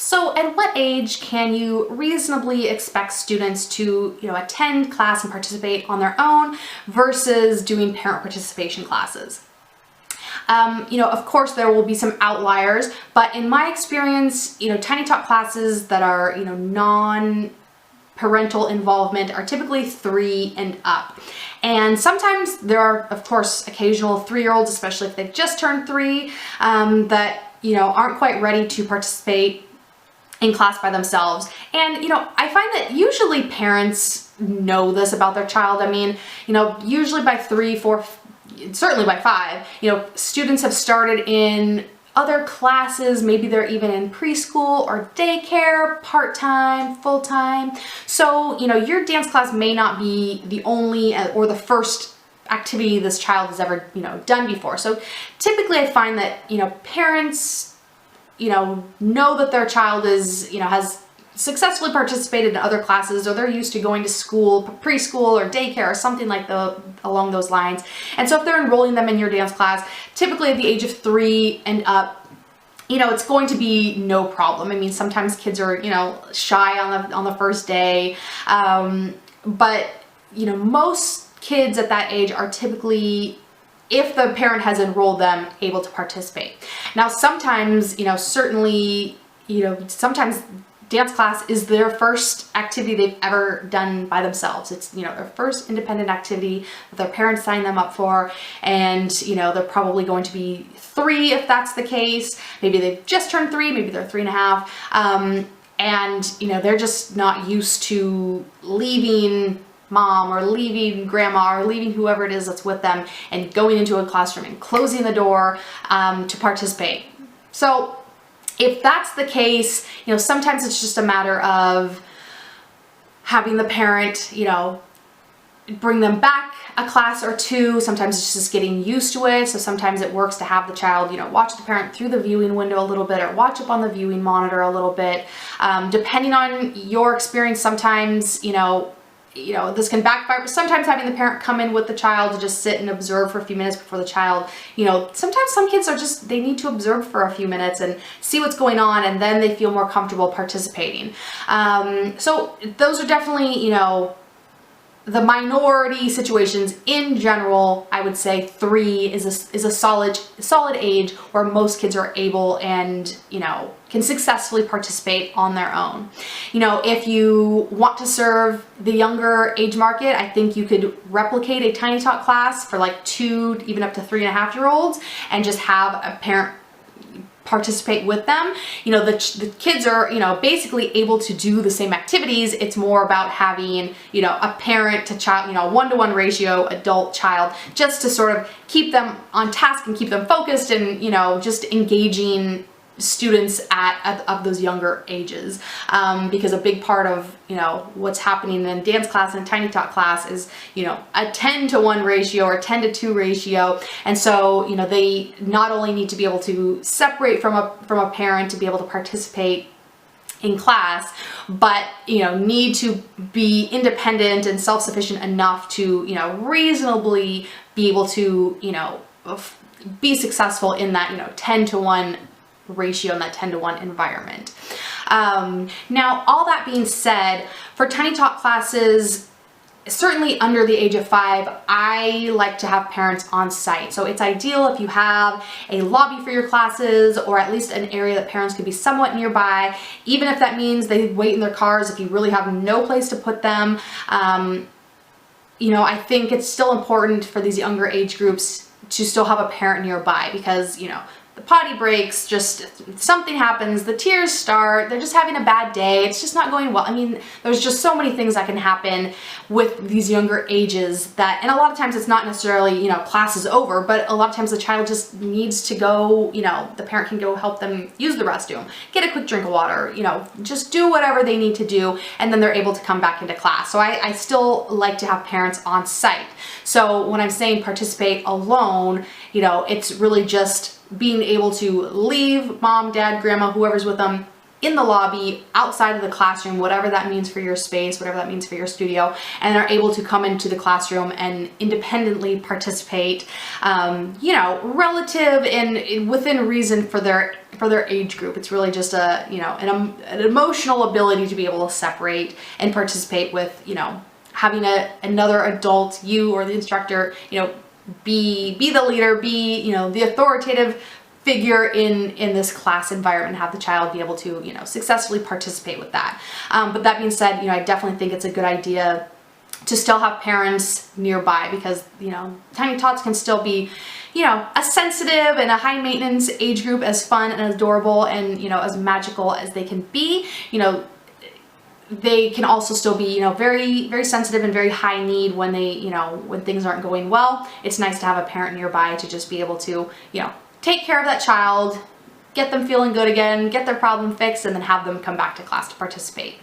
So at what age can you reasonably expect students to, attend class and participate on their own versus doing parent participation classes? Of course there will be some outliers, but in my experience, Tiny Talk classes that are, non-parental involvement are typically 3 and up. And sometimes there are, of course, occasional 3-year-olds, especially if they've just turned 3, that, aren't quite ready to participate in class by themselves. And, I find that usually parents know this about their child. I mean, usually by 3, 4, certainly by 5, students have started in other classes, maybe they're even in preschool or daycare, part-time, full-time. So, your dance class may not be the only or the first activity this child has ever, done before. So typically I find that, parents, know that their child is, has successfully participated in other classes, or they're used to going to school, preschool or daycare or something like along those lines. And so if they're enrolling them in your dance class, typically at the age of 3 and up, it's going to be no problem. I mean, sometimes kids are, shy on the first day, but most kids at that age are typically, if the parent has enrolled them, able to participate. Now, sometimes, certainly, sometimes dance class is their first activity they've ever done by themselves. It's, their first independent activity that their parents signed them up for. And, they're probably going to be 3 if that's the case. Maybe they've just turned 3, maybe they're 3 and a half. And, they're just not used to leaving mom or leaving grandma or leaving whoever it is that's with them and going into a classroom and closing the door to participate. So if that's the case, sometimes it's just a matter of having the parent, bring them back a class or 2. Sometimes it's just getting used to it. So sometimes it works to have the child, watch the parent through the viewing window a little bit, or watch up on the viewing monitor a little bit. Depending on your experience, sometimes, this can backfire, but sometimes having the parent come in with the child to just sit and observe for a few minutes before the child, sometimes some kids are just, they need to observe for a few minutes and see what's going on, and then they feel more comfortable participating. So those are definitely, the minority situations. In general, I would say 3 is a solid age where most kids are able and, can successfully participate on their own. If you want to serve the younger age market, I think you could replicate a Tiny Talk class for like 2, even up to 3.5-year-olds, and just have a parent participate with them. The kids are, basically able to do the same activities. It's more about having, a parent to child, 1-to-1 ratio, adult child, just to sort of keep them on task and keep them focused and, just engaging students of those younger ages, because a big part of what's happening in dance class and Tiny Talk class is a 10-to-1 ratio or 10-to-2 ratio, and so they not only need to be able to separate from a parent to be able to participate in class, but need to be independent and self-sufficient enough to reasonably be able to be successful in that 10-to-1 ratio, in that 10-to-1 environment. Now, all that being said, for Tiny Talk classes, certainly under the age of 5, I like to have parents on site. So it's ideal if you have a lobby for your classes, or at least an area that parents could be somewhat nearby, even if that means they wait in their cars if you really have no place to put them. I think it's still important for these younger age groups to still have a parent nearby, because the potty breaks, just something happens, the tears start, they're just having a bad day, it's just not going well. I mean, there's just so many things that can happen with these younger ages that, and a lot of times it's not necessarily, class is over, but a lot of times the child just needs to go, the parent can go help them use the restroom, get a quick drink of water, just do whatever they need to do, and then they're able to come back into class. So I still like to have parents on site. So when I'm saying participate alone, it's really just being able to leave mom, dad, grandma, whoever's with them, in the lobby, outside of the classroom, whatever that means for your space, whatever that means for your studio, and are able to come into the classroom and independently participate, you know, relative and within reason for their age group. It's really just a, you know, an emotional ability to be able to separate and participate with, you know, having another adult, you or the instructor, you know, be the leader, be, you know, the authoritative figure in this class environment, have the child be able to, you know, successfully participate with that. But that being said, you know, I definitely think it's a good idea to still have parents nearby, because, you know, tiny tots can still be, you know, as sensitive and a high maintenance age group, as fun and adorable and, you know, as magical as they can be. You know, they can also still be, you know, very, very sensitive and very high need when they, you know, when things aren't going well. It's nice to have a parent nearby to just be able to, you know, take care of that child, get them feeling good again, get their problem fixed, and then have them come back to class to participate.